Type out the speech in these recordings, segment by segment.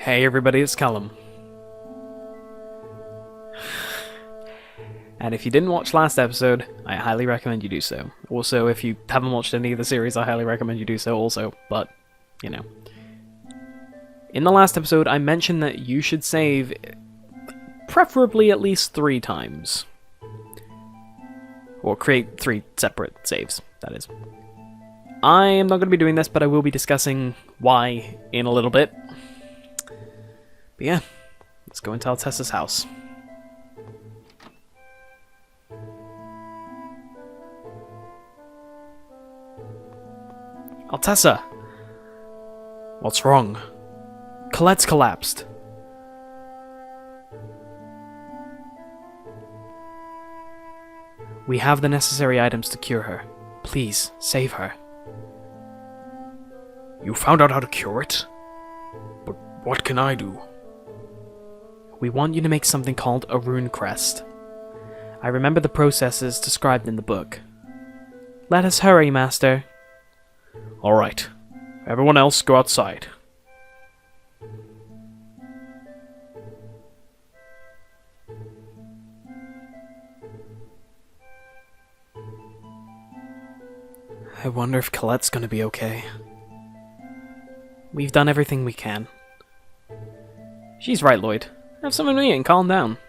Hey everybody, it's Callum. And if you didn't watch last episode, I highly recommend you do so. Also, if you haven't watched any of the series, I highly recommend you do so also, but, you know. In the last episode, I mentioned that you should save preferably at least 3 times. Or create 3 separate saves, that is. I am not going to be doing this, but I will be discussing why in a little bit. But yeah, let's go into Altessa's house. Altessa! What's wrong? Colette's collapsed. We have the necessary items to cure her. Please, save her. You found out how to cure it? But what can I do? We want you to make something called a rune crest. I remember the processes described in the book. Let us hurry, Master. Alright. Everyone else go outside. I wonder if Colette's gonna be okay. We've done everything we can. She's right, Lloyd. Have something to eat and calm down.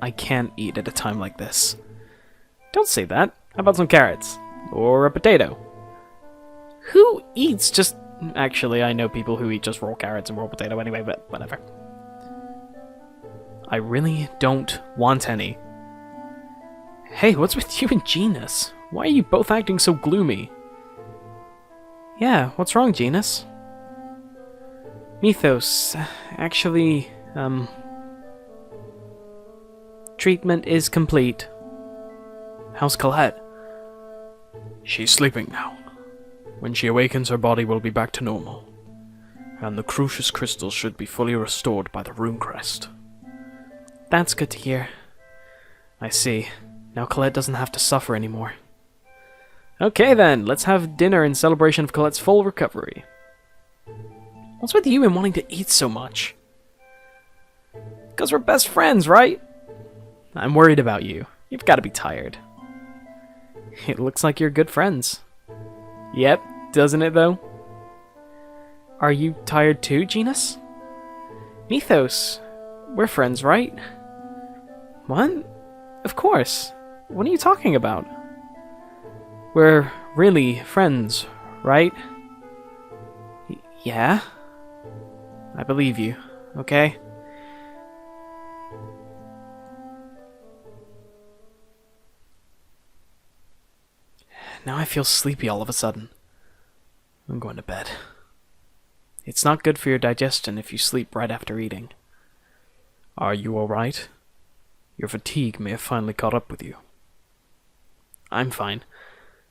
I can't eat at a time like this. Don't say that. How about some carrots? Or a potato? Who eats just... Actually, I know people who eat just raw carrots and raw potato anyway, but whatever. I really don't want any. Hey, what's with you and Genus? Why are you both acting so gloomy? Yeah, what's wrong, Genus? Mythos, actually, treatment is complete. How's Colette? She's sleeping now. When she awakens, her body will be back to normal. And the Crucius crystals should be fully restored by the rune crest. That's good to hear. I see. Now Colette doesn't have to suffer anymore. Okay then, let's have dinner in celebration of Colette's full recovery. What's with you and wanting to eat so much? 'Cause we're best friends, right? I'm worried about you. You've got to be tired. It looks like you're good friends. Yep, doesn't it though? Are you tired too, Genus? Mythos, we're friends, right? What? Of course. What are you talking about? We're really friends, right? Yeah? I believe you, okay? Now I feel sleepy all of a sudden. I'm going to bed. It's not good for your digestion if you sleep right after eating. Are you alright? Your fatigue may have finally caught up with you. I'm fine.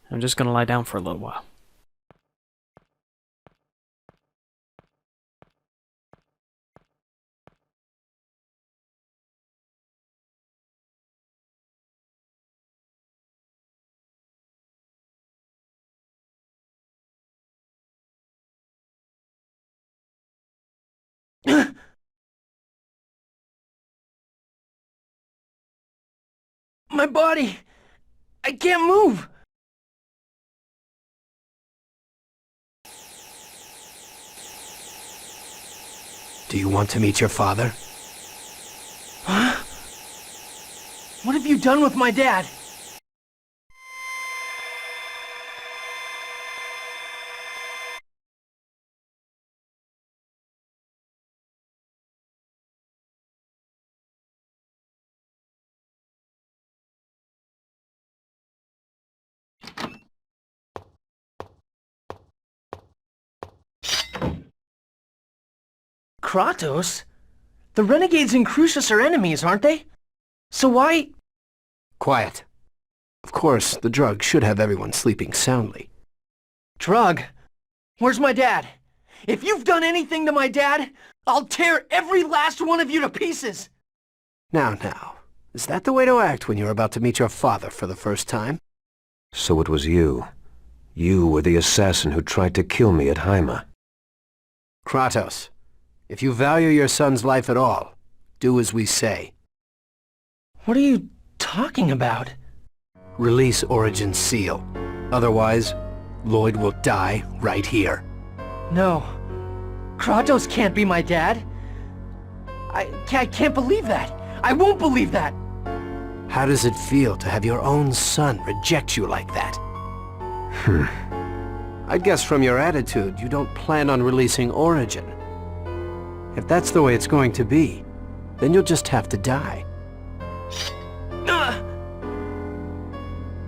I'm just gonna lie down for a little while. My body! I can't move! Do you want to meet your father? Huh? What have you done with my dad? Kratos? The renegades in Crucius are enemies, aren't they? So why... Quiet. Of course, the drug should have everyone sleeping soundly. Drug? Where's my dad? If you've done anything to my dad, I'll tear every last one of you to pieces! Now, is that the way to act when you're about to meet your father for the first time? So it was you. You were the assassin who tried to kill me at Haima. Kratos, If you value your son's life at all, do as we say. What are you talking about? Release Origin's seal. Otherwise, Lloyd will die right here. No. Kratos can't be my dad. I can't believe that. I won't believe that. How does it feel to have your own son reject you like that? I guess from your attitude, you don't plan on releasing Origin. If that's the way it's going to be, then you'll just have to die.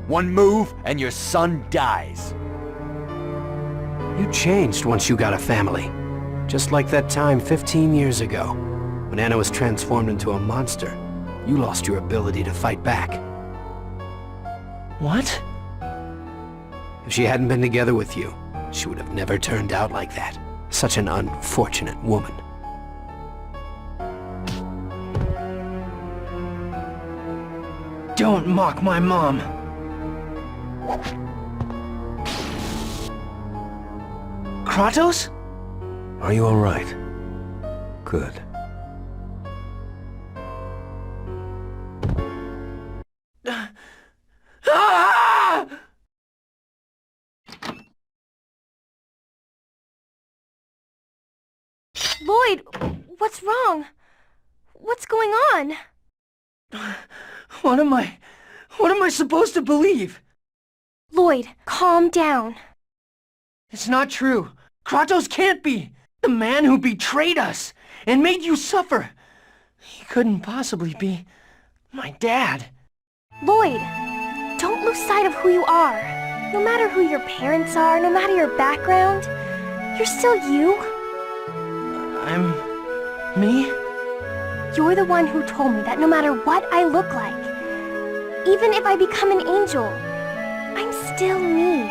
One move, and your son dies. You changed once you got a family. Just like that time 15 years ago, when Anna was transformed into a monster. You lost your ability to fight back. What? If she hadn't been together with you, she would have never turned out like that. Such an unfortunate woman. Don't mock my mom. Kratos? Are you all right? Good. Ah! Lloyd, what's wrong? What's going on? What am I supposed to believe? Lloyd, calm down. It's not true. Kratos can't be. The man who betrayed us and made you suffer. He couldn't possibly be my dad. Lloyd, don't lose sight of who you are. No matter who your parents are, no matter your background, you're still you. I'm... me? You're the one who told me that no matter what I look like, even if I become an angel, I'm still me.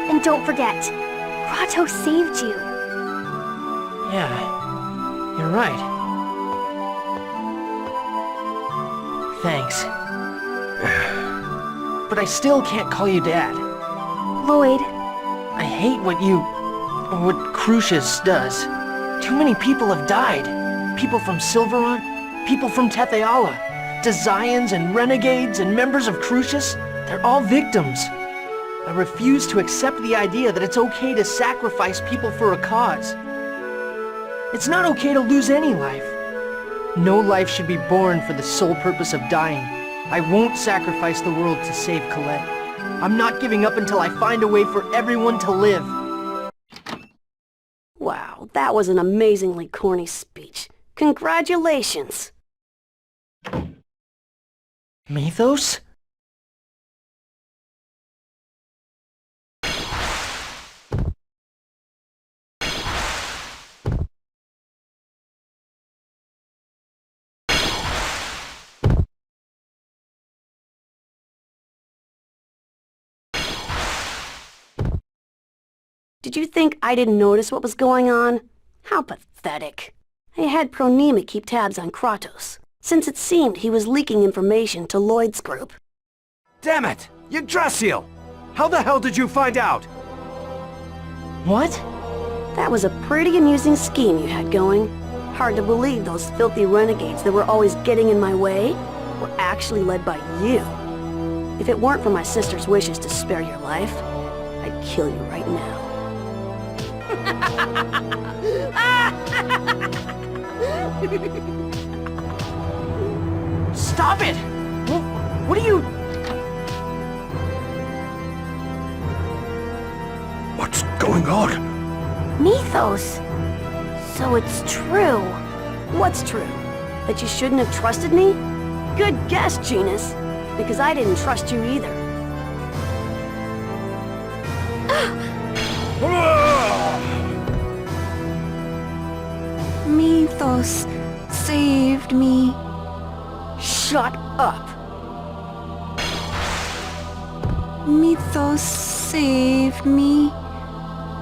And don't forget, Kratos saved you. Yeah, you're right. Thanks. But I still can't call you Dad. Lloyd, I hate what Crucius does. Too many people have died. People from Silverant, people from Tetheala, Desians and Renegades and members of Crucius. They're all victims. I refuse to accept the idea that it's okay to sacrifice people for a cause. It's not okay to lose any life. No life should be born for the sole purpose of dying. I won't sacrifice the world to save Colette. I'm not giving up until I find a way for everyone to live. Wow, that was an amazingly corny speech. Congratulations! Mythos? Did you think I didn't notice what was going on? How pathetic. I had Pronema keep tabs on Kratos, since it seemed he was leaking information to Lloyd's group. Damn it! Yggdrasil! How the hell did you find out? What? That was a pretty amusing scheme you had going. Hard to believe those filthy renegades that were always getting in my way were actually led by you. If it weren't for my sister's wishes to spare your life, I'd kill you right now. Stop it! What are you... What's going on? Mythos. So it's true. What's true? That you shouldn't have trusted me? Good guess, Genus. Because I didn't trust you either. Mythos saved me. Shut up! Mythos saved me.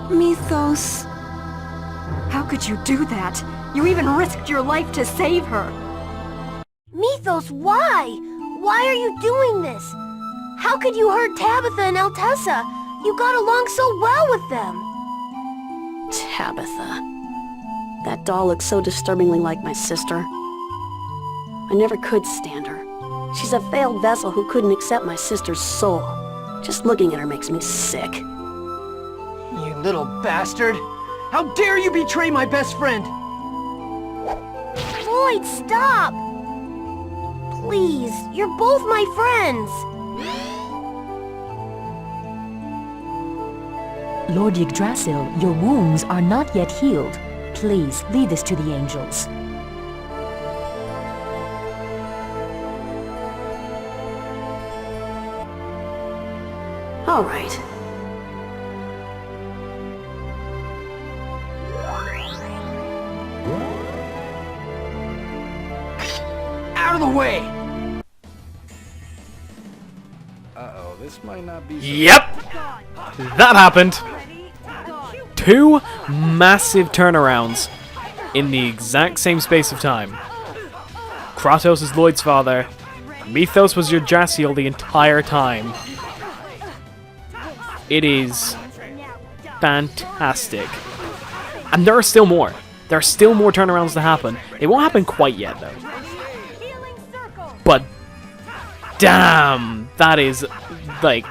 Mythos. How could you do that? You even risked your life to save her. Mythos, why? Why are you doing this? How could you hurt Tabitha and Altessa? You got along so well with them. Tabitha. That doll looks so disturbingly like my sister. I never could stand her. She's a failed vessel who couldn't accept my sister's soul. Just looking at her makes me sick. You little bastard! How dare you betray my best friend! Lloyd, stop! Please, you're both my friends! Lord Yggdrasil, your wounds are not yet healed. Please, leave this to the angels. All right. Out of the way! Uh-oh, this might not be... Yep! That happened! 2 massive turnarounds in the exact same space of time. Kratos is Lloyd's father. Mythos was Yggdrasil the entire time. It is fantastic. And there are still more. There are still more turnarounds to happen. They won't happen quite yet, though. But damn, that is like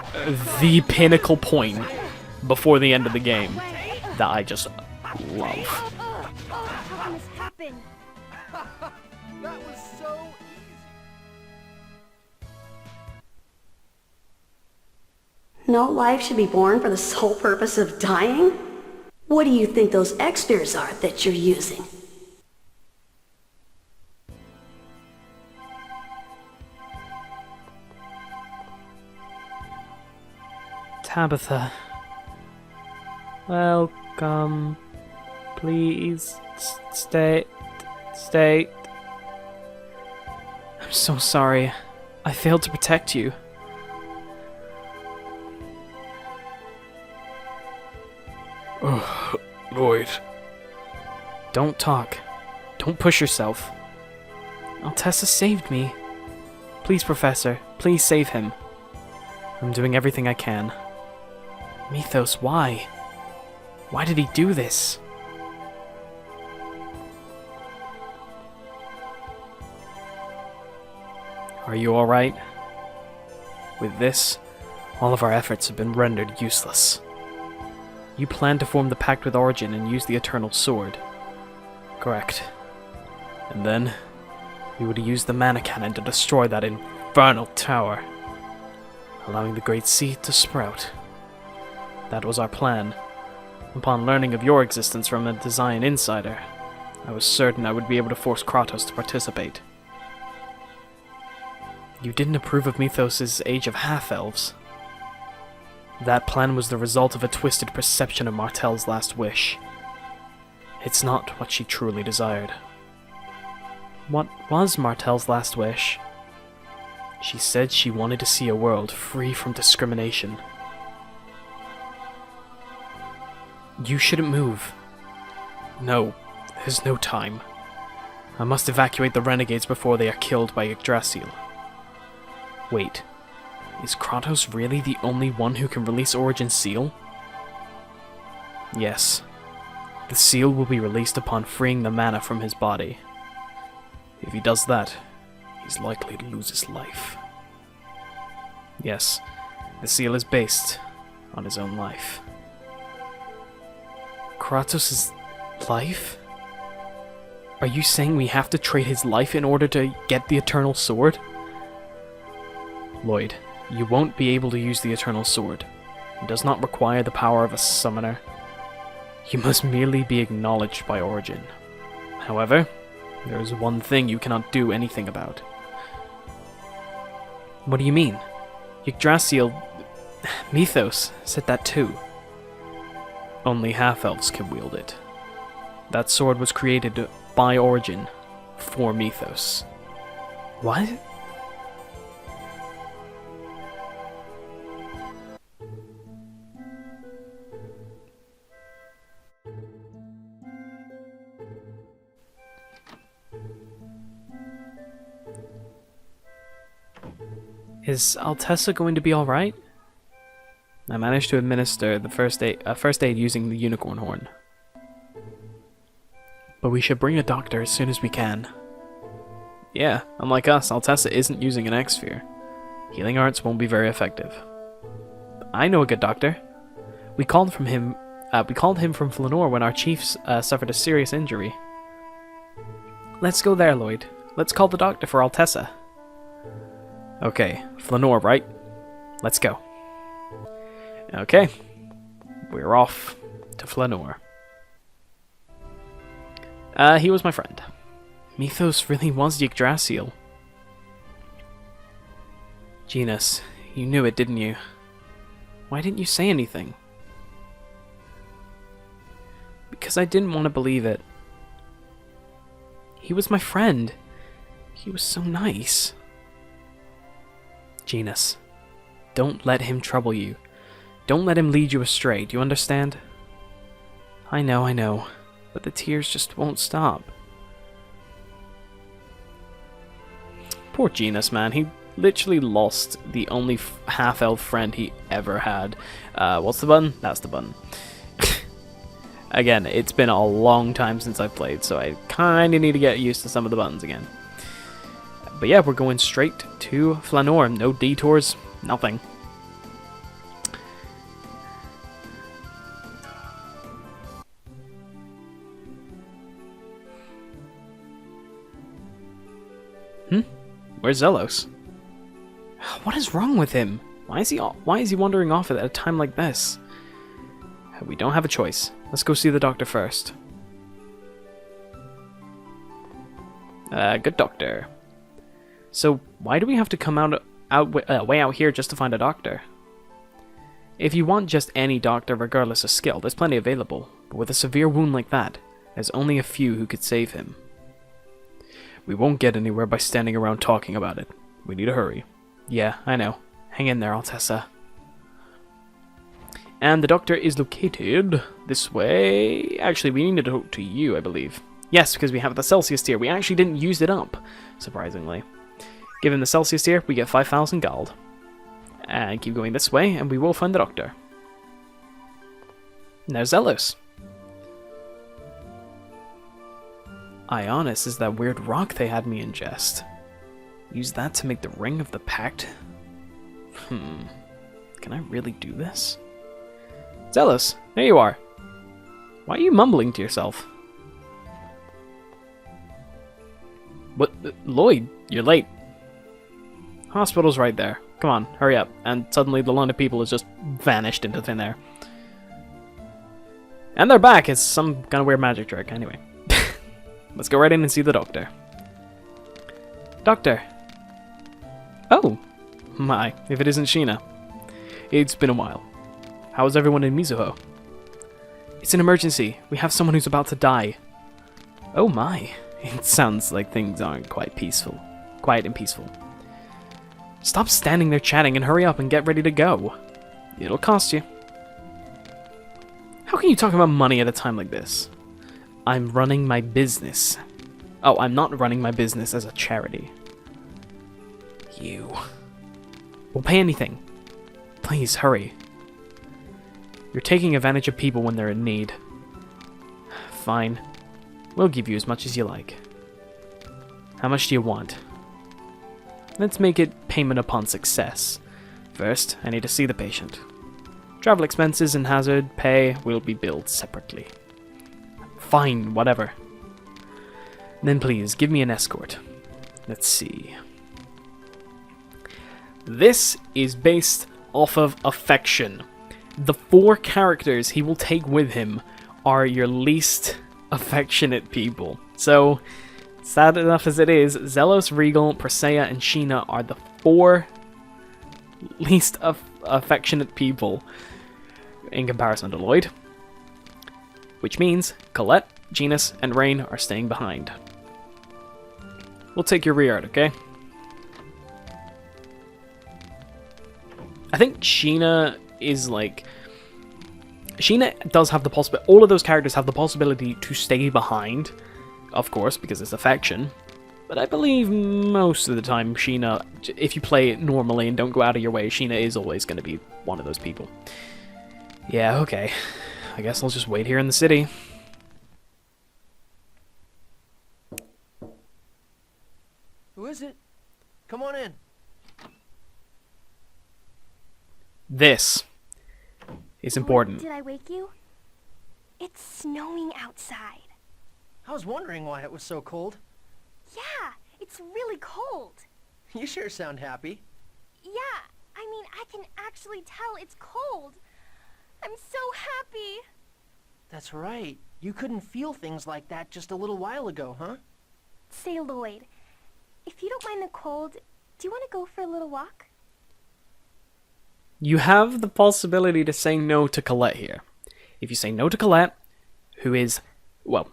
the pinnacle point before the end of the game that I just love. That was so No life should be born for the sole purpose of dying? What do you think those X-Spheres are that you're using? Tabitha. Welcome. Please stay. I'm so sorry. I failed to protect you. Lloyd. Don't talk. Don't push yourself. Altessa saved me. Please, Professor. Please save him. I'm doing everything I can. Mythos, why? Why did he do this? Are you alright? With this, all of our efforts have been rendered useless. You planned to form the pact with Origin and use the Eternal Sword. Correct. And then, we would use the mana cannon to destroy that infernal tower, allowing the Great Sea to sprout. That was our plan. Upon learning of your existence from a Design insider, I was certain I would be able to force Kratos to participate. You didn't approve of Mythos' Age of Half-Elves. That plan was the result of a twisted perception of Martel's last wish. It's not what she truly desired. What was Martel's last wish? She said she wanted to see a world free from discrimination. You shouldn't move. No, there's no time. I must evacuate the renegades before they are killed by Yggdrasil. Wait, is Kratos really the only one who can release Origin's seal? Yes. The seal will be released upon freeing the mana from his body. If he does that, he's likely to lose his life. Yes, the seal is based on his own life. Kratos' life? Are you saying we have to trade his life in order to get the Eternal Sword? Lloyd, you won't be able to use the Eternal Sword. It does not require the power of a summoner. You must merely be acknowledged by Origin. However, there is one thing you cannot do anything about. What do you mean? Yggdrasil... Mythos said that too. Only half-elves can wield it. That sword was created by Origin for Mythos. What? Is Altessa going to be alright? I managed to administer the first aid using the unicorn horn. But we should bring a doctor as soon as we can. Yeah, unlike us, Altessa isn't using an X-Sphere. Healing arts won't be very effective. I know a good doctor. We called him from Flanoir when our chiefs suffered a serious injury. Let's go there, Lloyd. Let's call the doctor for Altessa. Okay, Flanoir, right? Let's go. Okay, we're off to Flanoir. He was my friend. Mythos really was the Yggdrasil. Genus, you knew it, didn't you? Why didn't you say anything? Because I didn't want to believe it. He was my friend. He was so nice. Genus, don't let him trouble you. Don't let him lead you astray, do you understand? I know, but the tears just won't stop. Poor Genus, man. He literally lost the only half-elf friend he ever had. What's the button? That's the button. Again, it's been a long time since I've played, so I kinda need to get used to some of the buttons again. But yeah, we're going straight to Flanoir. No detours, nothing. Where's Zelos? What is wrong with him? Why is he wandering off at a time like this? We don't have a choice. Let's go see the doctor first. Good doctor. So why do we have to come way out here just to find a doctor? If you want just any doctor regardless of skill, there's plenty available. But with a severe wound like that, there's only a few who could save him. We won't get anywhere by standing around talking about it. We need to hurry. Yeah, I know. Hang in there, Altessa. And the doctor is located this way. Actually, we need to talk to you, I believe. Yes, because we have the Celsius tier. We actually didn't use it up, surprisingly. Given the Celsius tier, we get 5,000 gold. And keep going this way, and we will find the doctor. And there's Zelos. Ionis is that weird rock they had me ingest. Use that to make the Ring of the Pact? Can I really do this? Zelos, there you are. Why are you mumbling to yourself? What? Lloyd, you're late. Hospital's right there. Come on, hurry up. And suddenly the line of people has just vanished into thin air. And they're back. It's some kind of weird magic trick. Anyway. Let's go right in and see the doctor. Doctor. Oh. My, if it isn't Sheena. It's been a while. How is everyone in Mizuho? It's an emergency. We have someone who's about to die. Oh my. It sounds like things aren't quite peaceful. Quiet and peaceful. Stop standing there chatting and hurry up and get ready to go. It'll cost you. How can you talk about money at a time like this? I'm running my business. Oh, I'm not running my business as a charity. You. We'll pay anything. Please, hurry. You're taking advantage of people when they're in need. Fine. We'll give you as much as you like. How much do you want? Let's make it payment upon success. First, I need to see the patient. Travel expenses and hazard pay will be billed separately. Fine, whatever. Then please, give me an escort. Let's see. This is based off of affection. The 4 characters he will take with him are your least affectionate people. So, sad enough as it is, Zelos, Regal, Presea, and Sheena are the 4 least affectionate people in comparison to Lloyd. Which means Colette, Genus, and Rain are staying behind. We'll take your rear, okay? I think Sheena is like... Sheena does have the possibility... All of those characters have the possibility to stay behind, of course, because it's affection. But I believe most of the time Sheena, if you play it normally and don't go out of your way, Sheena is always going to be one of those people. Yeah, okay. I guess I'll just wait here in the city. Who is it? Come on in. This is important. Did I wake you? It's snowing outside. I was wondering why it was so cold. Yeah, it's really cold. You sure sound happy. Yeah, I mean, I can actually tell it's cold. I'm so happy. That's right. You couldn't feel things like that just a little while ago, huh? Say, Lloyd, if you don't mind the cold, do you want to go for a little walk? You have the possibility to say no to Colette here. If you say no to Colette, who is, well,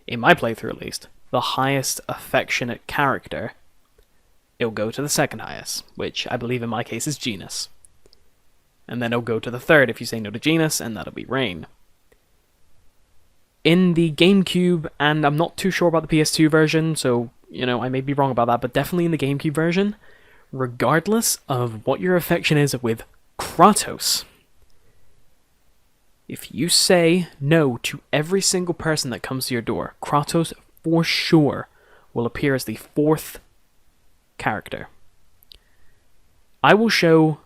in my playthrough at least, the highest affectionate character, it'll go to the second highest, which I believe in my case is Genus. And then it'll go to the third if you say no to Genus, and that'll be Rain. In the GameCube, and I'm not too sure about the PS2 version, so, I may be wrong about that, but definitely in the GameCube version, regardless of what your affection is with Kratos, if you say no to every single person that comes to your door, Kratos for sure will appear as the fourth character. I will show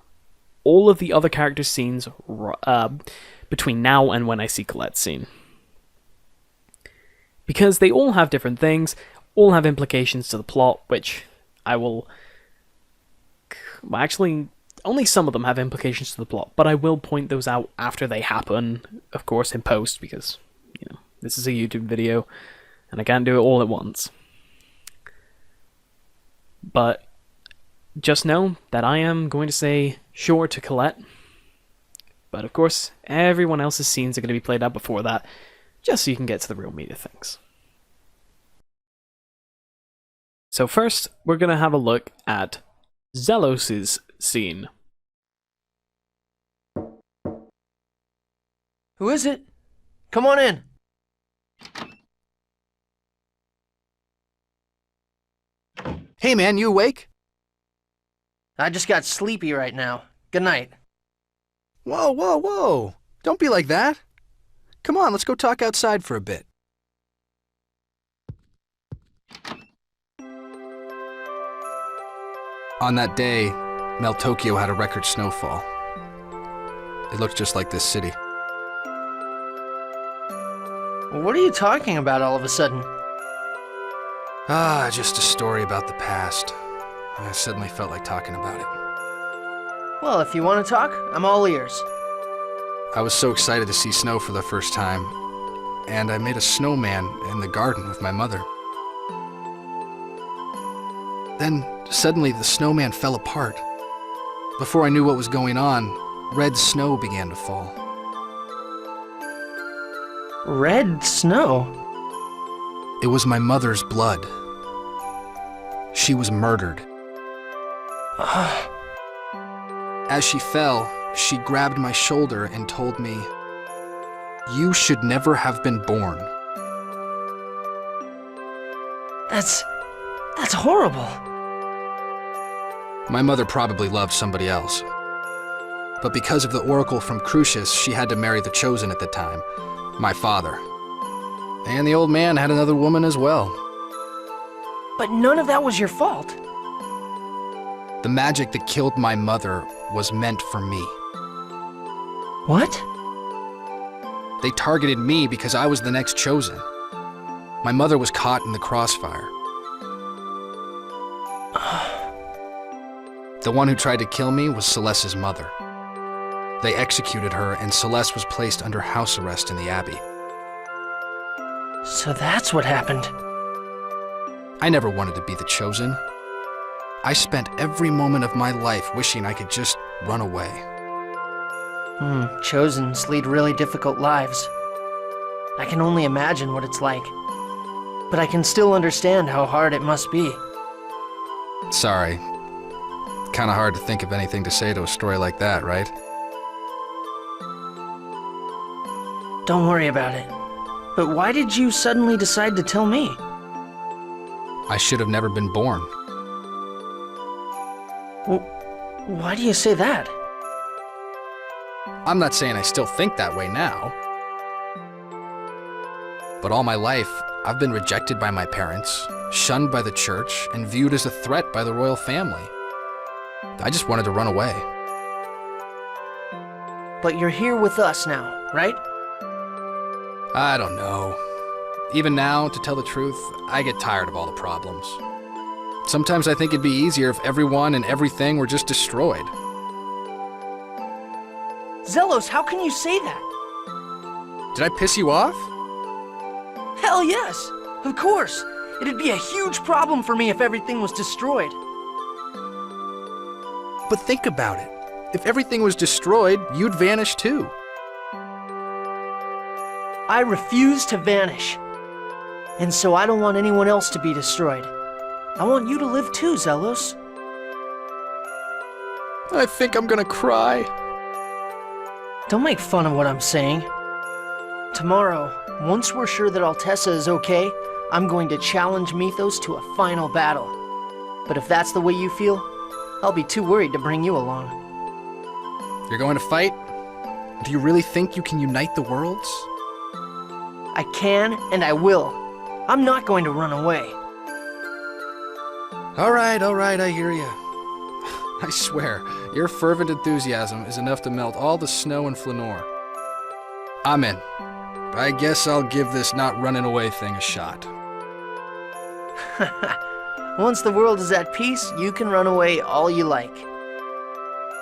all of the other characters' scenes between now and when I see Colette's scene. Because they all have different things, all have implications to the plot, which I will... Well, actually, only some of them have implications to the plot, but I will point those out after they happen, of course, in post, because, this is a YouTube video, and I can't do it all at once. But just know that I am going to say sure to Colette, but of course, everyone else's scenes are going to be played out before that, just so you can get to the real meat of things. So first, we're going to have a look at Zelos' scene. Who is it? Come on in. Hey man, you awake? I just got sleepy right now. Good night. Whoa, whoa, whoa! Don't be like that. Come on, let's go talk outside for a bit. On that day, Tokyo had a record snowfall. It looked just like this city. What are you talking about all of a sudden? Just a story about the past. I suddenly felt like talking about it. Well, if you want to talk, I'm all ears. I was so excited to see snow for the first time, and I made a snowman in the garden with my mother. Then, suddenly, the snowman fell apart. Before I knew what was going on, red snow began to fall. Red snow? It was my mother's blood. She was murdered. As she fell, she grabbed my shoulder and told me, "You should never have been born." That's horrible. My mother probably loved somebody else. But because of the oracle from Crucius, she had to marry the Chosen at the time, my father. And the old man had another woman as well. But none of that was your fault. The magic that killed my mother was meant for me. What? They targeted me because I was the next Chosen. My mother was caught in the crossfire. The one who tried to kill me was Celeste's mother. They executed her, and Celeste was placed under house arrest in the Abbey. So that's what happened. I never wanted to be the Chosen. I spent every moment of my life wishing I could just run away. Chosens lead really difficult lives. I can only imagine what it's like. But I can still understand how hard it must be. Sorry. Kinda hard to think of anything to say to a story like that, right? Don't worry about it. But why did you suddenly decide to tell me? I should have never been born. Why do you say that? I'm not saying I still think that way now. But all my life, I've been rejected by my parents, shunned by the church, and viewed as a threat by the royal family. I just wanted to run away. But you're here with us now, right? I don't know. Even now, to tell the truth, I get tired of all the problems. Sometimes I think it'd be easier if everyone and everything were just destroyed. Zelos, how can you say that? Did I piss you off? Hell yes! Of course! It'd be a huge problem for me if everything was destroyed. But think about it. If everything was destroyed, you'd vanish too. I refuse to vanish. And so I don't want anyone else to be destroyed. I want you to live too, Zelos. I think I'm gonna cry. Don't make fun of what I'm saying. Tomorrow, once we're sure that Altessa is okay, I'm going to challenge Mythos to a final battle. But if that's the way you feel, I'll be too worried to bring you along. You're going to fight? Do you really think you can unite the worlds? I can, and I will. I'm not going to run away. All right, I hear you. I swear, your fervent enthusiasm is enough to melt all the snow in Flanoir. I'm in. I guess I'll give this not running away thing a shot. Once the world is at peace, you can run away all you like.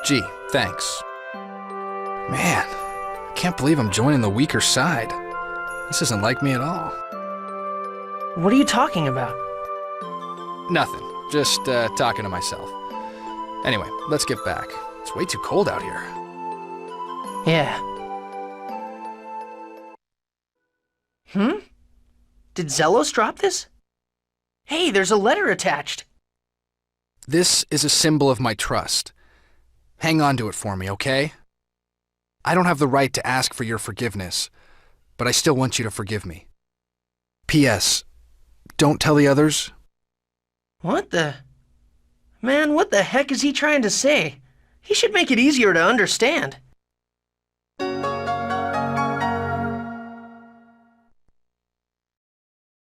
Gee, thanks. Man, I can't believe I'm joining the weaker side. This isn't like me at all. What are you talking about? Nothing. Just talking to myself. Anyway, let's get back. It's way too cold out here. Yeah. Did Zelos drop this? Hey, there's a letter attached. This is a symbol of my trust. Hang on to it for me, okay? I don't have the right to ask for your forgiveness, but I still want you to forgive me. P.S. Don't tell the others. What the... Man, what the heck is he trying to say? He should make it easier to understand.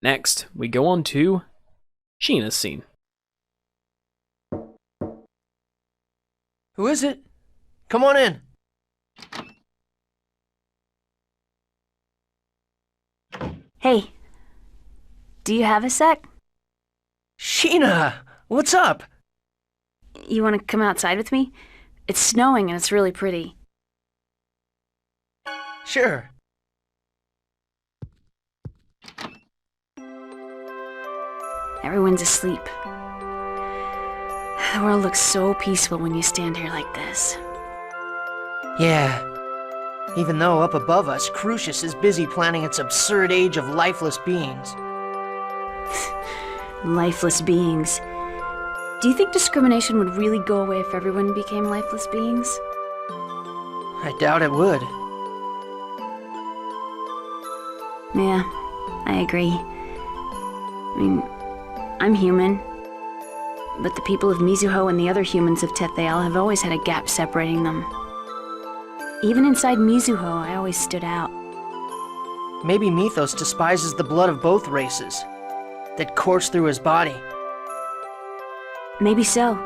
Next, we go on to Sheena's scene. Who is it? Come on in. Hey, do you have a sec? Sheena, what's up? You want to come outside with me? It's snowing and it's really pretty. Sure. Everyone's asleep. The world looks so peaceful when you stand here like this. Yeah. Even though up above us, Crucius is busy planning its absurd age of lifeless beings. Lifeless beings. Do you think discrimination would really go away if everyone became lifeless beings? I doubt it would. Yeah, I agree. I mean, I'm human. But the people of Mizuho and the other humans of Tethael have always had a gap separating them. Even inside Mizuho, I always stood out. Maybe Mythos despises the blood of both races that course through his body. Maybe so.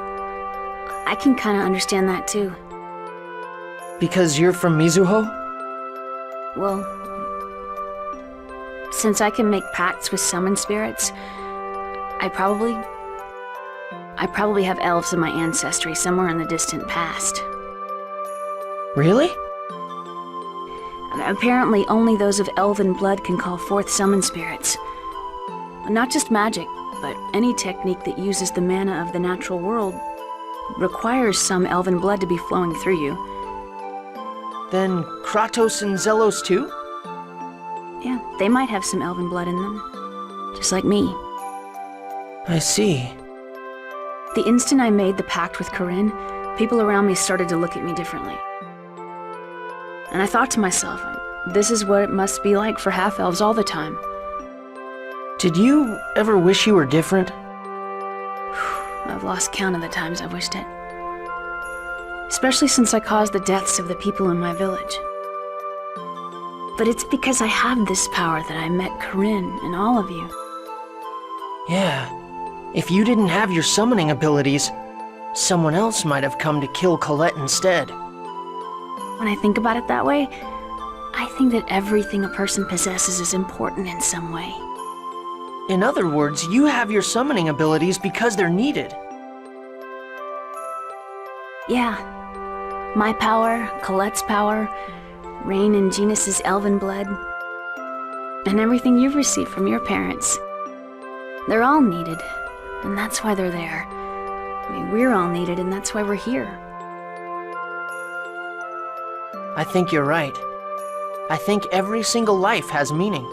I can kinda understand that too. Because you're from Mizuho? Well, since I can make pacts with summoned spirits, I probably have elves in my ancestry somewhere in the distant past. Really? Apparently, only those of elven blood can call forth summoned spirits. Not just magic, but any technique that uses the mana of the natural world requires some elven blood to be flowing through you. Then Kratos and Zelos too? Yeah, they might have some elven blood in them. Just like me. I see. The instant I made the pact with Corinne, people around me started to look at me differently. And I thought to myself, this is what it must be like for half-elves all the time. Did you ever wish you were different? I've lost count of the times I've wished it. Especially since I caused the deaths of the people in my village. But it's because I have this power that I met Corinne and all of you. Yeah. If you didn't have your summoning abilities, someone else might have come to kill Colette instead. When I think about it that way, I think that everything a person possesses is important in some way. In other words, you have your summoning abilities because they're needed. Yeah. My power, Colette's power, Rain and Genus's elven blood, and everything you've received from your parents. They're all needed, and that's why they're there. I mean, we're all needed, and that's why we're here. I think you're right. I think every single life has meaning.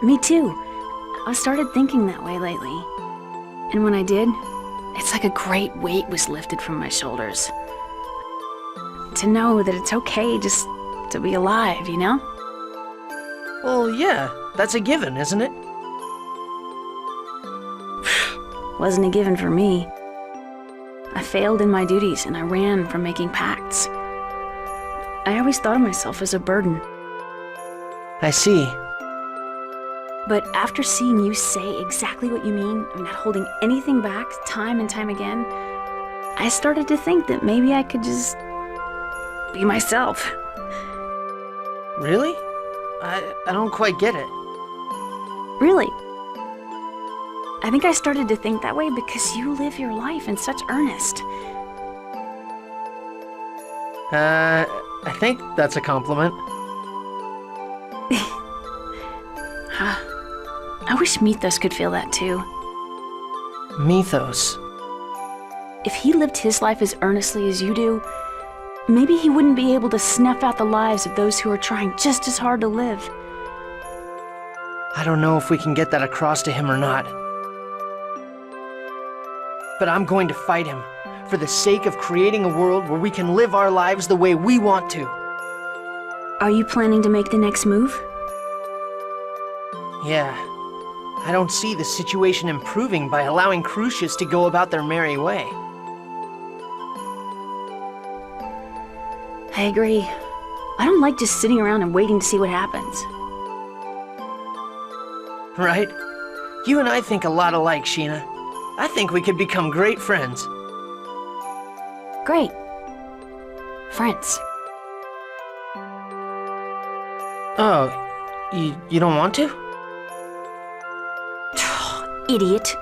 Me too. I started thinking that way lately. And when I did, it's like a great weight was lifted from my shoulders. To know that it's okay just to be alive, you know? Well, yeah, that's a given, isn't it? Wasn't a given for me. I failed in my duties and I ran from making pacts. I always thought of myself as a burden. I see. But after seeing you say exactly what you mean, not holding anything back time and time again, I started to think that maybe I could just be myself. Really? I don't quite get it. Really? I think I started to think that way because you live your life in such earnest. I think that's a compliment. I wish Mythos could feel that too. Mythos. If he lived his life as earnestly as you do, maybe he wouldn't be able to snuff out the lives of those who are trying just as hard to live. I don't know if we can get that across to him or not. But I'm going to fight him, for the sake of creating a world where we can live our lives the way we want to. Are you planning to make the next move? Yeah. I don't see the situation improving by allowing Crucius to go about their merry way. I agree. I don't like just sitting around and waiting to see what happens. Right? You and I think a lot alike, Sheena. I think we could become great friends. Great. Friends. Oh, you don't want to? Idiot.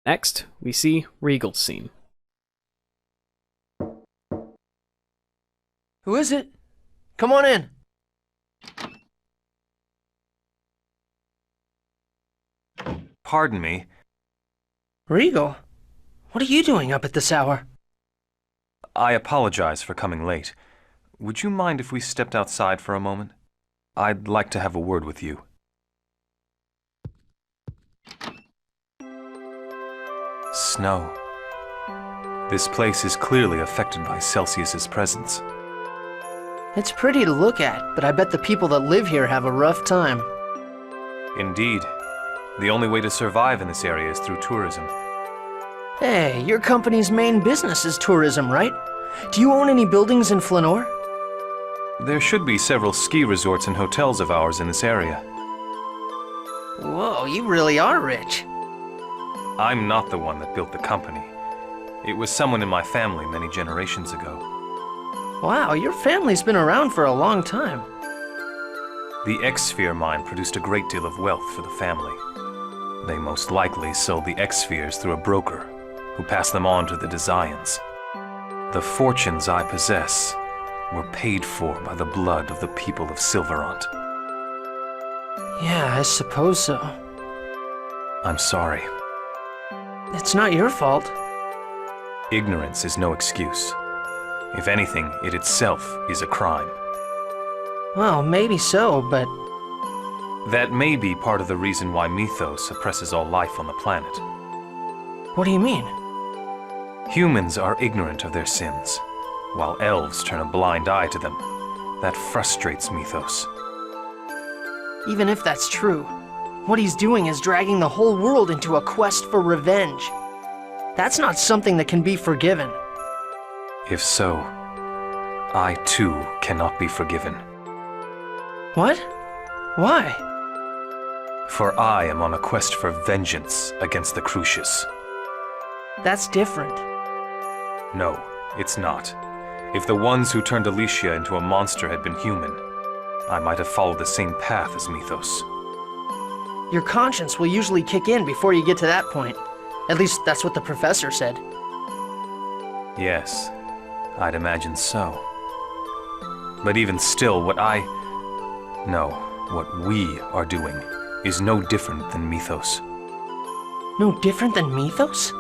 Next, we see Regal's scene. Who is it? Come on in. Pardon me. Regal, what are you doing up at this hour? I apologize for coming late. Would you mind if we stepped outside for a moment? I'd like to have a word with you. Snow. This place is clearly affected by Celsius's presence. It's pretty to look at, but I bet the people that live here have a rough time. Indeed. The only way to survive in this area is through tourism. Hey, your company's main business is tourism, right? Do you own any buildings in Flanoir? There should be several ski resorts and hotels of ours in this area. Whoa, you really are rich. I'm not the one that built the company. It was someone in my family many generations ago. Wow, your family's been around for a long time. The X-Sphere mine produced a great deal of wealth for the family. They most likely sold the X-Spheres through a broker, who passed them on to the Desians. The fortunes I possess were paid for by the blood of the people of Silverant. Yeah, I suppose so. I'm sorry. It's not your fault. Ignorance is no excuse. If anything, it itself is a crime. Well, maybe so, but... That may be part of the reason why Mythos oppresses all life on the planet. What do you mean? Humans are ignorant of their sins, while elves turn a blind eye to them. That frustrates Mythos. Even if that's true, what he's doing is dragging the whole world into a quest for revenge. That's not something that can be forgiven. If so, I too cannot be forgiven. What? Why? For I am on a quest for vengeance against the Crucius. That's different. No, it's not. If the ones who turned Alicia into a monster had been human, I might have followed the same path as Mythos. Your conscience will usually kick in before you get to that point. At least that's what the professor said. Yes, I'd imagine so. But even still, what we are doing is no different than Mythos. No different than Mythos?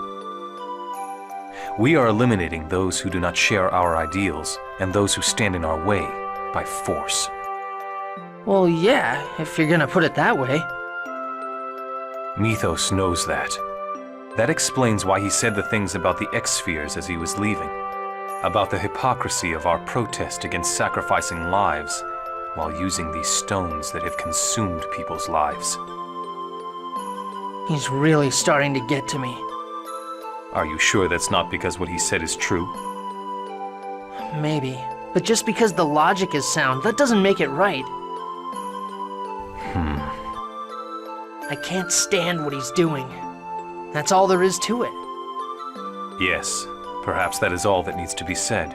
We are eliminating those who do not share our ideals and those who stand in our way by force. Well, yeah, if you're gonna put it that way. Mythos knows that. That explains why he said the things about the X-spheres as he was leaving. About the hypocrisy of our protest against sacrificing lives while using these stones that have consumed people's lives. He's really starting to get to me. Are you sure that's not because what he said is true? Maybe. But just because the logic is sound, that doesn't make it right. I can't stand what he's doing. That's all there is to it. Yes, perhaps that is all that needs to be said.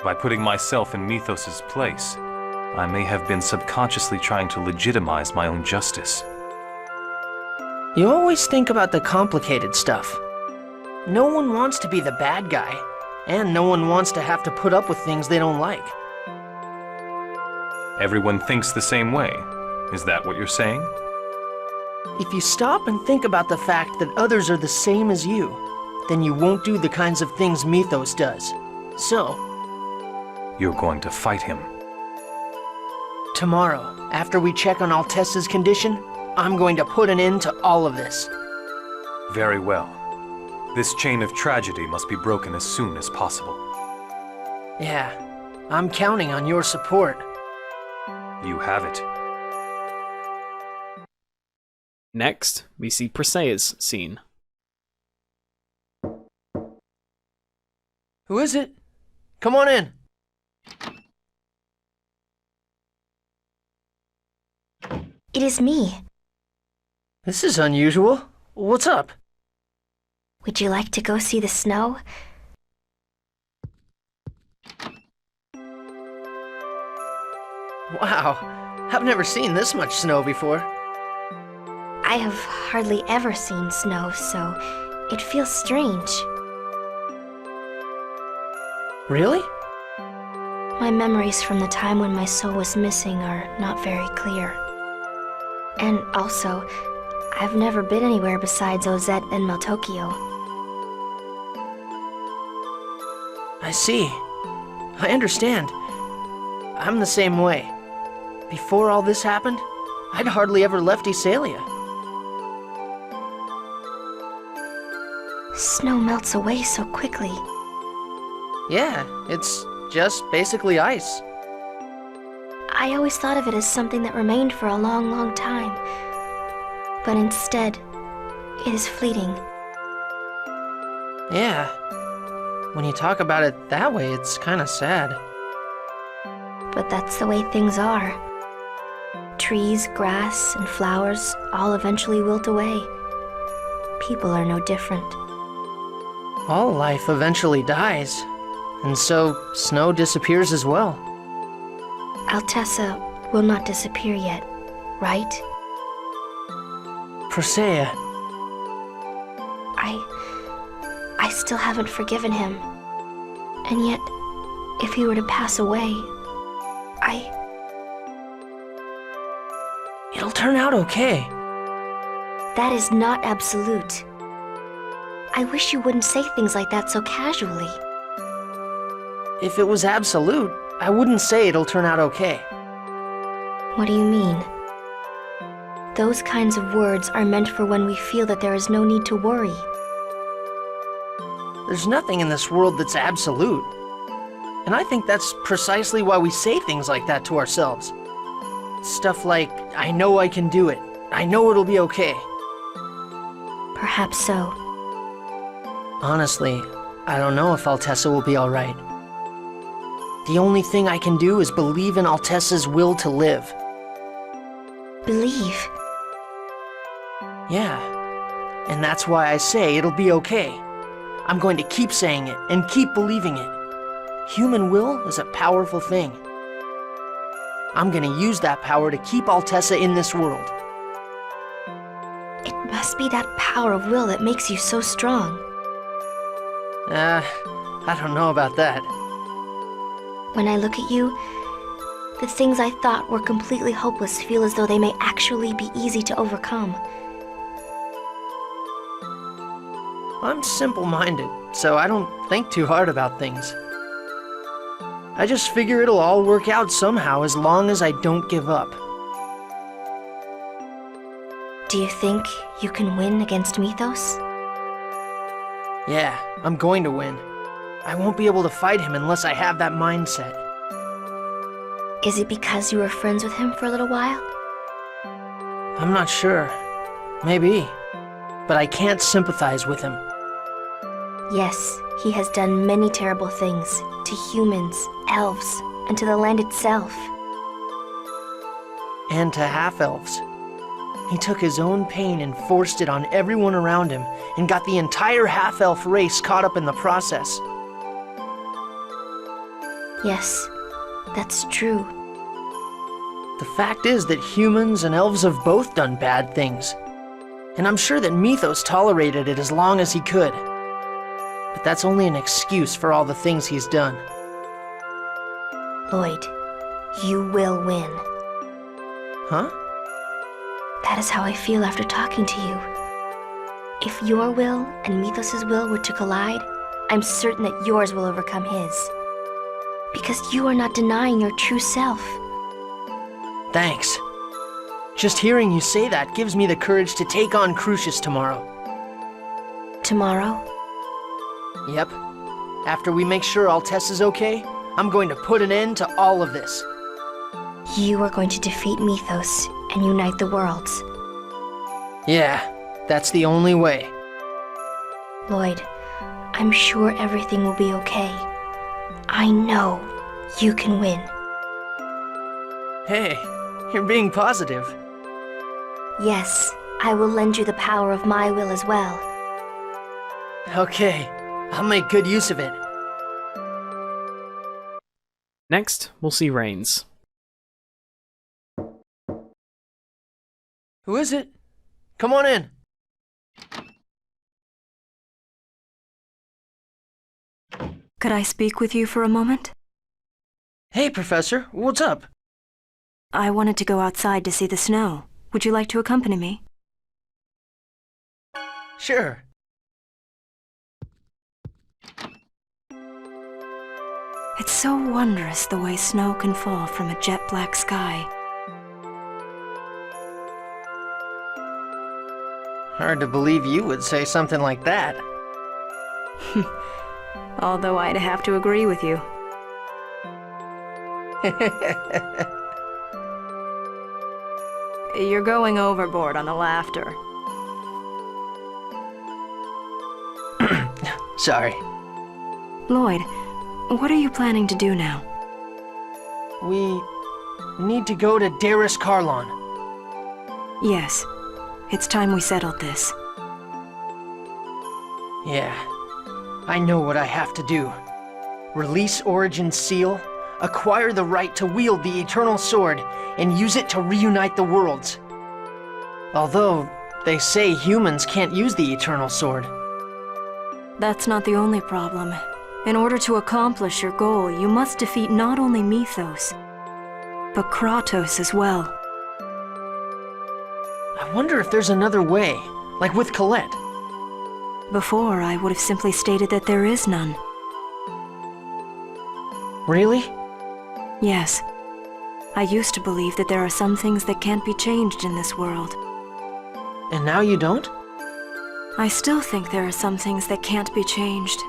By putting myself in Mythos' place, I may have been subconsciously trying to legitimize my own justice. You always think about the complicated stuff. No one wants to be the bad guy, and no one wants to have to put up with things they don't like. Everyone thinks the same way. Is that what you're saying? If you stop and think about the fact that others are the same as you, then you won't do the kinds of things Mythos does. So... You're going to fight him. Tomorrow, after we check on Altessa's condition, I'm going to put an end to all of this. Very well. This chain of tragedy must be broken as soon as possible. Yeah, I'm counting on your support. You have it. Next, we see Perseia's scene. Who is it? Come on in. It is me. This is unusual. What's up? Would you like to go see the snow? Wow, I've never seen this much snow before. I have hardly ever seen snow, so it feels strange. Really? My memories from the time when my soul was missing are not very clear. And also, I've never been anywhere besides Ozette and Meltokyo. I see. I understand. I'm the same way. Before all this happened, I'd hardly ever left Iselia. Snow melts away so quickly. Yeah, it's just basically ice. I always thought of it as something that remained for a long, long time. But instead, it is fleeting. Yeah. When you talk about it that way, it's kind of sad. But that's the way things are. Trees, grass, and flowers all eventually wilt away. People are no different. All life eventually dies, and so snow disappears as well. Altessa will not disappear yet, right? Perseia. I still haven't forgiven him. And yet, if he were to pass away, It'll turn out okay. That is not absolute. I wish you wouldn't say things like that so casually. If it was absolute, I wouldn't say it'll turn out okay. What do you mean? Those kinds of words are meant for when we feel that there is no need to worry. There's nothing in this world that's absolute. And I think that's precisely why we say things like that to ourselves. Stuff like, I know I can do it. I know it'll be okay. Perhaps so. Honestly, I don't know if Altessa will be alright. The only thing I can do is believe in Altessa's will to live. Believe. Yeah. And that's why I say it'll be okay. I'm going to keep saying it and keep believing it. Human will is a powerful thing. I'm gonna use that power to keep Altessa in this world. It must be that power of will that makes you so strong. I don't know about that. When I look at you, the things I thought were completely hopeless feel as though they may actually be easy to overcome. I'm simple-minded, so I don't think too hard about things. I just figure it'll all work out somehow as long as I don't give up. Do you think you can win against Mythos? Yeah, I'm going to win. I won't be able to fight him unless I have that mindset. Is it because you were friends with him for a little while? I'm not sure. Maybe. But I can't sympathize with him. Yes, he has done many terrible things to humans, elves, and to the land itself. And to half-elves. He took his own pain and forced it on everyone around him, and got the entire half-elf race caught up in the process. Yes, that's true. The fact is that humans and elves have both done bad things. And I'm sure that Mythos tolerated it as long as he could. But that's only an excuse for all the things he's done. Lloyd, you will win. Huh? That is how I feel after talking to you. If your will and Mythos' will were to collide, I'm certain that yours will overcome his. Because you are not denying your true self. Thanks. Just hearing you say that gives me the courage to take on Crucius tomorrow. Tomorrow? Yep. After we make sure Altessa's okay, I'm going to put an end to all of this. You are going to defeat Mythos and unite the worlds. Yeah, that's the only way. Lloyd, I'm sure everything will be okay. I know you can win. Hey, you're being positive. Yes, I will lend you the power of my will as well. Okay, I'll make good use of it. Next, we'll see Rains. Who is it? Come on in. Could I speak with you for a moment? Hey, Professor, what's up? I wanted to go outside to see the snow. Would you like to accompany me? Sure. It's so wondrous the way snow can fall from a jet black sky. Hard to believe you would say something like that. Although I'd have to agree with you. You're going overboard on the laughter. Sorry. Lloyd, what are you planning to do now? We need to go to Darius Carlon. Yes. It's time we settled this. Yeah. I know what I have to do. Release Origin's seal, acquire the right to wield the Eternal Sword, and use it to reunite the worlds. Although, they say humans can't use the Eternal Sword. That's not the only problem. In order to accomplish your goal, you must defeat not only Mythos, but Kratos as well. I wonder if there's another way, like with Colette. Before, I would have simply stated that there is none. Really? Yes. I used to believe that there are some things that can't be changed in this world. And now you don't? I still think there are some things that can't be changed.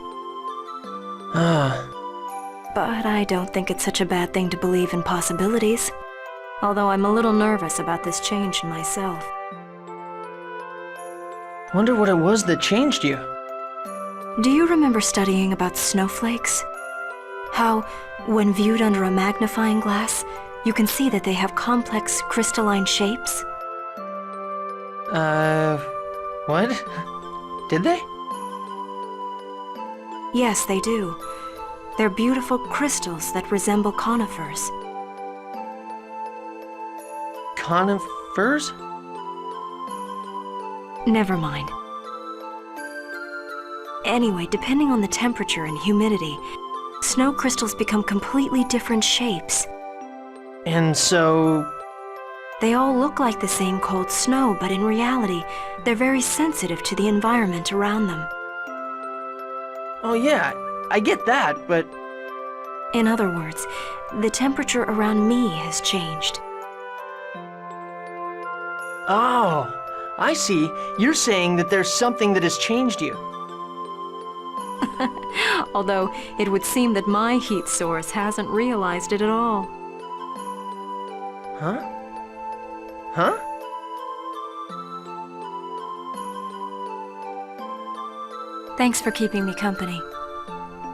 But I don't think it's such a bad thing to believe in possibilities. Although I'm a little nervous about this change in myself. Wonder what it was that changed you. Do you remember studying about snowflakes? How, when viewed under a magnifying glass, you can see that they have complex crystalline shapes? What? Did they? Yes, they do. They're beautiful crystals that resemble conifers. Conifers? Never mind. Anyway, depending on the temperature and humidity, snow crystals become completely different shapes. And so... They all look like the same cold snow, but in reality, they're very sensitive to the environment around them. Oh yeah, I get that, but... In other words, the temperature around me has changed. Oh, I see. You're saying that there's something that has changed you. Although, it would seem that my heat source hasn't realized it at all. Huh? Huh? Thanks for keeping me company.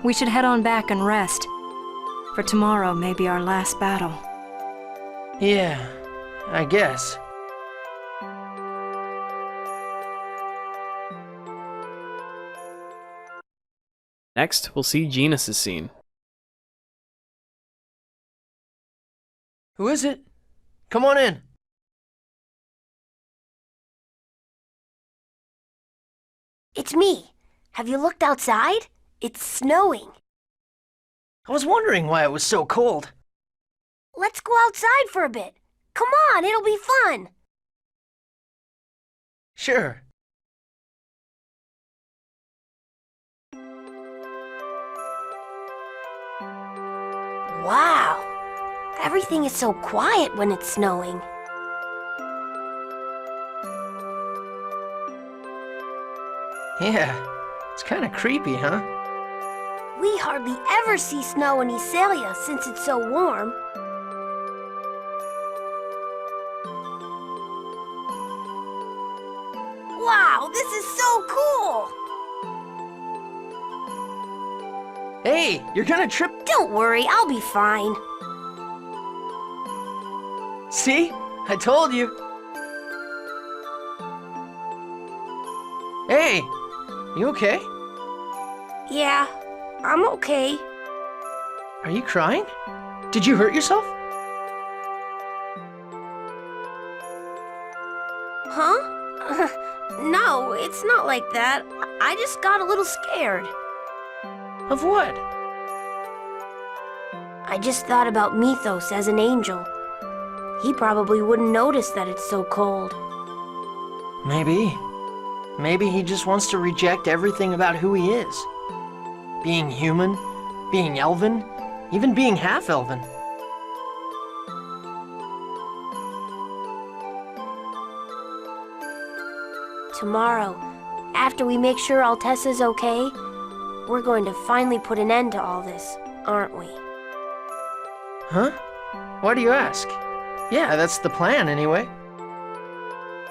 We should head on back and rest, for tomorrow may be our last battle. Yeah, I guess. Next, we'll see Genus's scene. Who is it? Come on in. It's me. Have you looked outside? It's snowing. I was wondering why it was so cold. Let's go outside for a bit. Come on, it'll be fun. Sure. Wow. Everything is so quiet when it's snowing. Yeah, it's kind of creepy, huh? We hardly ever see snow in Iselia since it's so warm. Wow, this is so cool! Hey, you're gonna trip. Don't worry, I'll be fine. See? I told you. Hey, you okay? Yeah, I'm okay. Are you crying? Did you hurt yourself? Huh? No, it's not like that. I just got a little scared. Of what? I just thought about Mythos as an angel. He probably wouldn't notice that it's so cold. Maybe. Maybe he just wants to reject everything about who he is. Being human, being elven, even being half-elven. Tomorrow, after we make sure Altessa's okay, we're going to finally put an end to all this, aren't we? Huh? Why do you ask? Yeah, that's the plan anyway.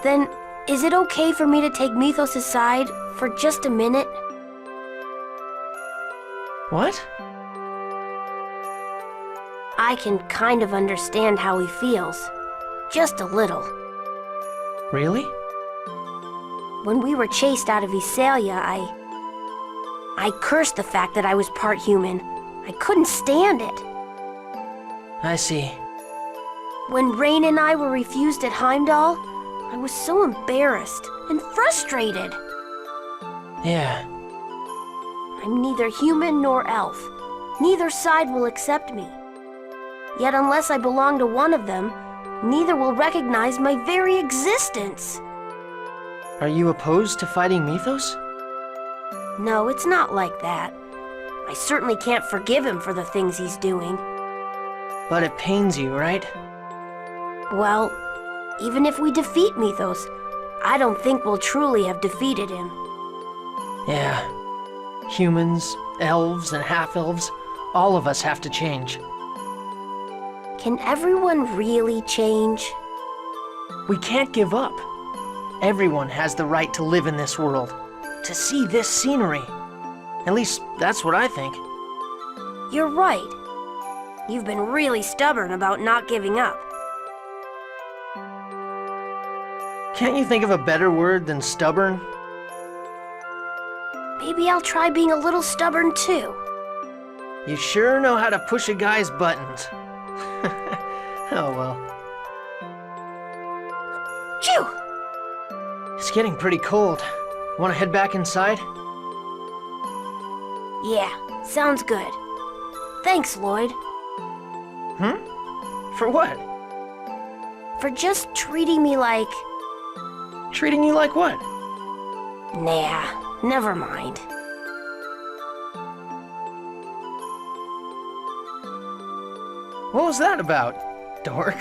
Then, is it okay for me to take Mythos aside for just a minute? What? I can kind of understand how he feels. Just a little. Really? When we were chased out of Iselia, I cursed the fact that I was part human. I couldn't stand it. I see. When Rain and I were refused at Heimdall, I was so embarrassed and frustrated. Yeah. I'm neither human nor elf. Neither side will accept me. Yet unless I belong to one of them, neither will recognize my very existence. Are you opposed to fighting Mythos? No, it's not like that. I certainly can't forgive him for the things he's doing. But it pains you, right? Well, even if we defeat Mythos, I don't think we'll truly have defeated him. Yeah. Humans, elves, and half-elves, all of us have to change. Can everyone really change? We can't give up. Everyone has the right to live in this world, to see this scenery. At least, that's what I think. You're right. You've been really stubborn about not giving up. Can't you think of a better word than stubborn? Maybe I'll try being a little stubborn too. You sure know how to push a guy's buttons. Oh well. Phew! It's getting pretty cold. Want to head back inside? Yeah, sounds good. Thanks, Lloyd. For what? For just treating me like... Treating you like what? Nah, never mind. What was that about, dork?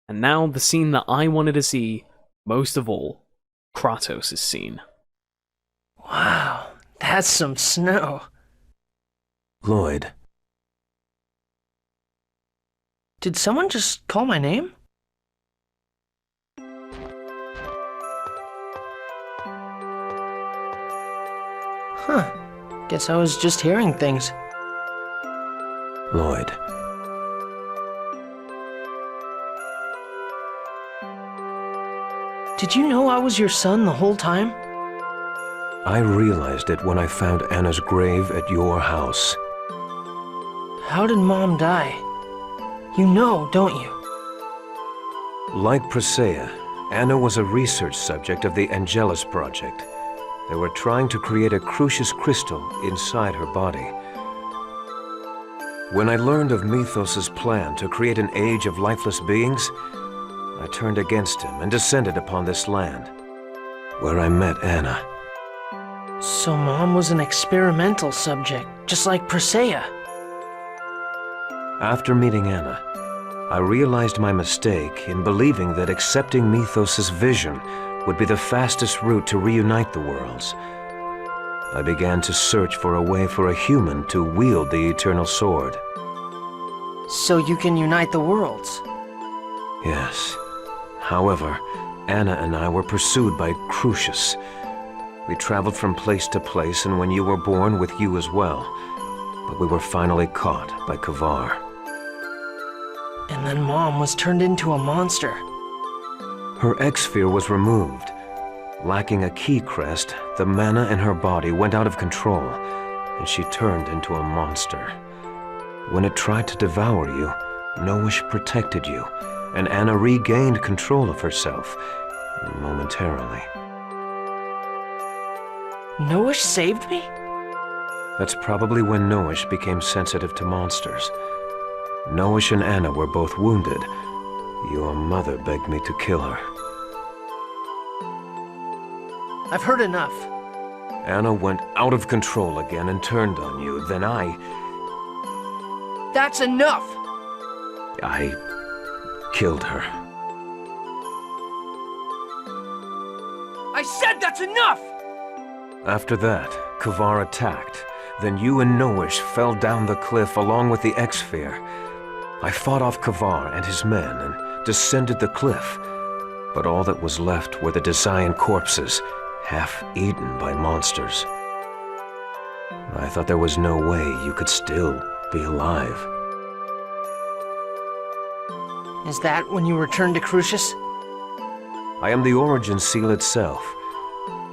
And now the scene that I wanted to see most of all, Kratos' scene. Wow, that's some snow. Lloyd. Did someone just call my name? Huh. Guess I was just hearing things. Lloyd. Did you know I was your son the whole time? I realized it when I found Anna's grave at your house. How did Mom die? You know, don't you? Like Presea, Anna was a research subject of the Angelus Project. They were trying to create a crucius crystal inside her body. When I learned of Mythos' plan to create an age of lifeless beings, I turned against him and descended upon this land, where I met Anna. So Mom was an experimental subject, just like Presea. After meeting Anna, I realized my mistake in believing that accepting Mythos' vision would be the fastest route to reunite the worlds. I began to search for a way for a human to wield the eternal sword. So you can unite the worlds? Yes. However, Anna and I were pursued by Crucius. We traveled from place to place, and when you were born, with you as well. But we were finally caught by Kavar. And then Mom was turned into a monster. Her X-sphere was removed. Lacking a key crest, the mana in her body went out of control, and she turned into a monster. When it tried to devour you, Nowish protected you, and Anna regained control of herself, momentarily. Nowish saved me? That's probably when Nowish became sensitive to monsters. Nowish and Anna were both wounded. Your mother begged me to kill her. I've heard enough. Anna went out of control again and turned on you. Then That's enough! I killed her. I said that's enough! After that, Kavar attacked. Then you and Nowish fell down the cliff along with the X-sphere. I fought off Kavar and his men and descended the cliff. But all that was left were the Desian corpses, half eaten by monsters. I thought there was no way you could still be alive. Is that when you returned to Crucius? I am the origin seal itself.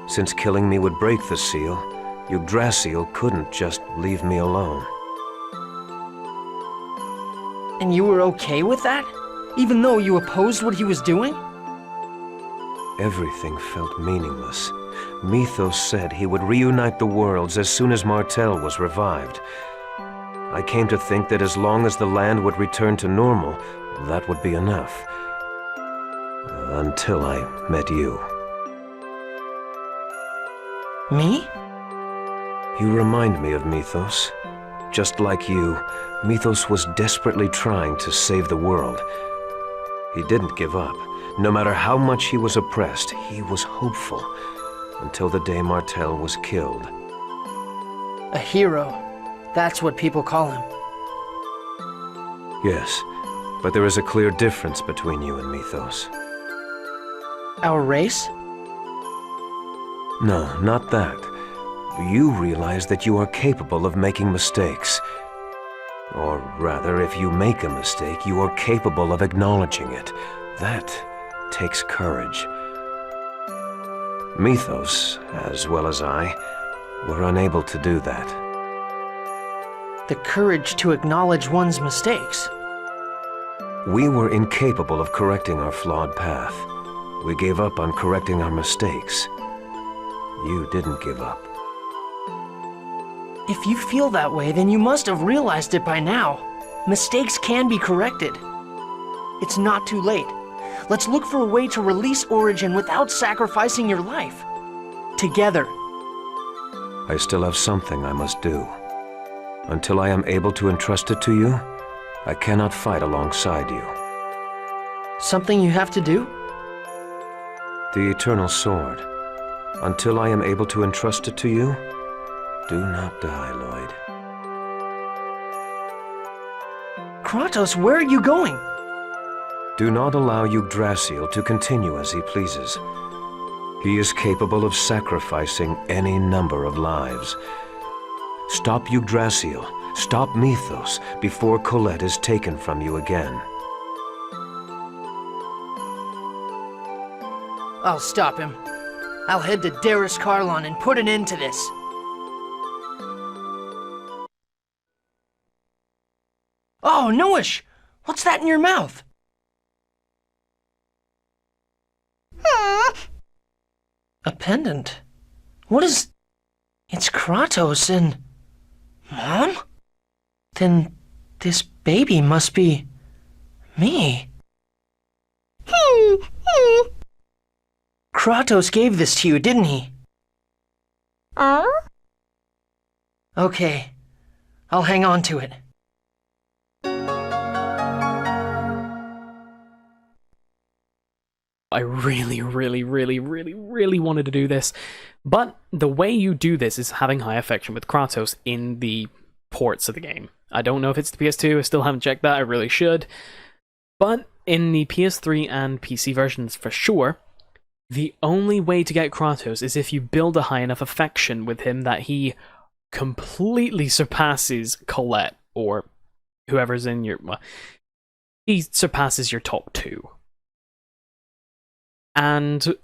Since killing me would break the seal, Yggdrasil couldn't just leave me alone. And you were okay with that? Even though you opposed what he was doing? Everything felt meaningless. Mythos said he would reunite the worlds as soon as Martel was revived. I came to think that as long as the land would return to normal, that would be enough. Until I met you. Me? You remind me of Mythos. Just like you, Mythos was desperately trying to save the world. He didn't give up. No matter how much he was oppressed, he was hopeful. Until the day Martel was killed. A hero. That's what people call him. Yes, but there is a clear difference between you and Mythos. Our race? No, not that. You realize that you are capable of making mistakes. Or rather, if you make a mistake, you are capable of acknowledging it. That takes courage. Mythos, as well as I, were unable to do that. The courage to acknowledge one's mistakes. We were incapable of correcting our flawed path. We gave up on correcting our mistakes. You didn't give up. If you feel that way, then you must have realized it by now. Mistakes can be corrected. It's not too late. Let's look for a way to release Origin without sacrificing your life. Together. I still have something I must do. Until I am able to entrust it to you, I cannot fight alongside you. Something you have to do? The Eternal Sword. Until I am able to entrust it to you, do not die, Lloyd. Kratos, where are you going? Do not allow Yggdrasil to continue as he pleases. He is capable of sacrificing any number of lives. Stop Yggdrasil, stop Mythos, before Colette is taken from you again. I'll stop him. I'll head to Darius Karlon and put an end to this. Oh, Noish! What's that in your mouth? A pendant? What is... It's Kratos and... Mom? Then this baby must be... me. Kratos gave this to you, didn't he? Okay. I'll hang on to it. I really wanted to do this, but the way you do this is having high affection with Kratos in the ports of the game. I don't know if it's the PS2, I still haven't checked that, I really should, but in the PS3 and PC versions for sure, the only way to get Kratos is if you build a high enough affection with him that he completely surpasses Colette, or whoever's in your... well, he surpasses your top two. And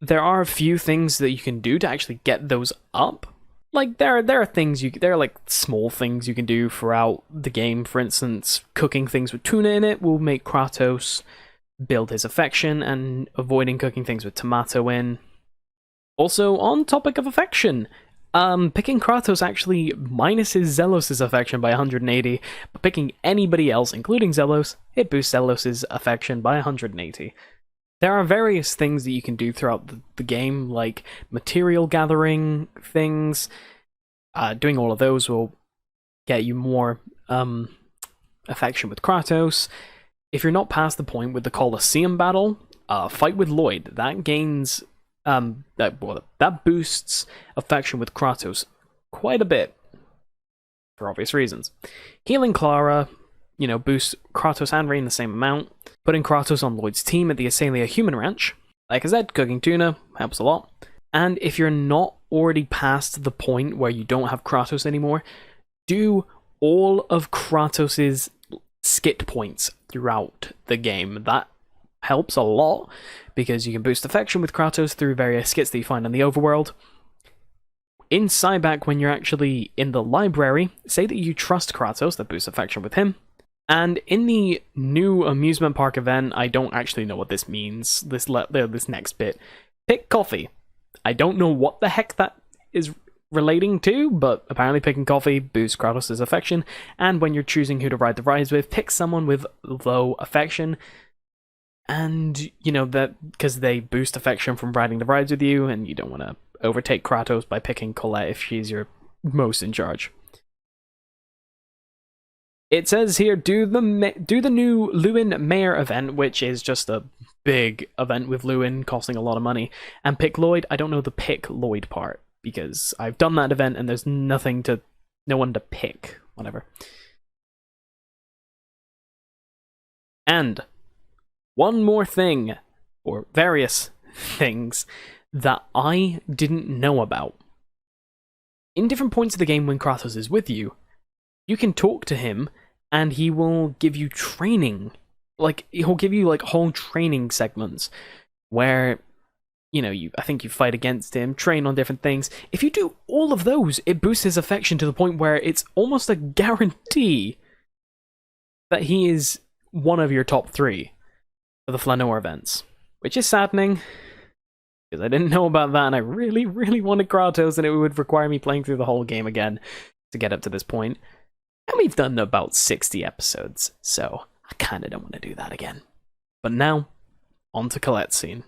there are a few things that you can do to actually get those up. Like, there are things there are like small things you can do throughout the game. For instance, cooking things with tuna in it will make Kratos build his affection, and avoiding cooking things with tomato in. Also, on topic of affection, picking Kratos actually minuses Zelos' affection by 180, but picking anybody else, including Zelos, it boosts Zelos' affection by 180. There are various things that you can do throughout the game, like material gathering things. Doing all of those will get you more affection with Kratos. If you're not past the point with the Colosseum battle, fight with Lloyd. That gains that boosts affection with Kratos quite a bit, for obvious reasons. Healing Clara, boosts Kratos and Rain the same amount. Putting Kratos on Lloyd's team at the Asalia Human Ranch, like I said, cooking tuna helps a lot. And if you're not already past the point where you don't have Kratos anymore, do all of Kratos' skit points throughout the game. That helps a lot, because you can boost affection with Kratos through various skits that you find in the overworld. In Cyback, when you're actually in the library, say that you trust Kratos, that boosts affection with him. And in the new amusement park event, I don't actually know what this means, this next bit. Pick coffee. I don't know what the heck that is relating to, but apparently picking coffee boosts Kratos' affection, and when you're choosing who to ride the rides with, pick someone with low affection, and, that because they boost affection from riding the rides with you, and you don't want to overtake Kratos by picking Colette if she's your most in charge. It says here, do the new Lewin Mayor event, which is just a big event with Lewin costing a lot of money, and pick Lloyd. I don't know the pick Lloyd part, because I've done that event and there's no one to pick, whatever. And one more thing, or various things, that I didn't know about. in different points of the game when Kratos is with you, you can talk to him and he will give you training. Like, he'll give you like whole training segments where, you know, I think you fight against him, train on different things. If you do all of those, it boosts his affection to the point where it's almost a guarantee that he is one of your top 3 for the Flanoir events. Which is saddening, because I didn't know about that, and I really, really wanted Kratos, and it would require me playing through the whole game again to get up to this point. And we've done about 60 episodes, so I kind of don't want to do that again. But now, on to Colette's scene.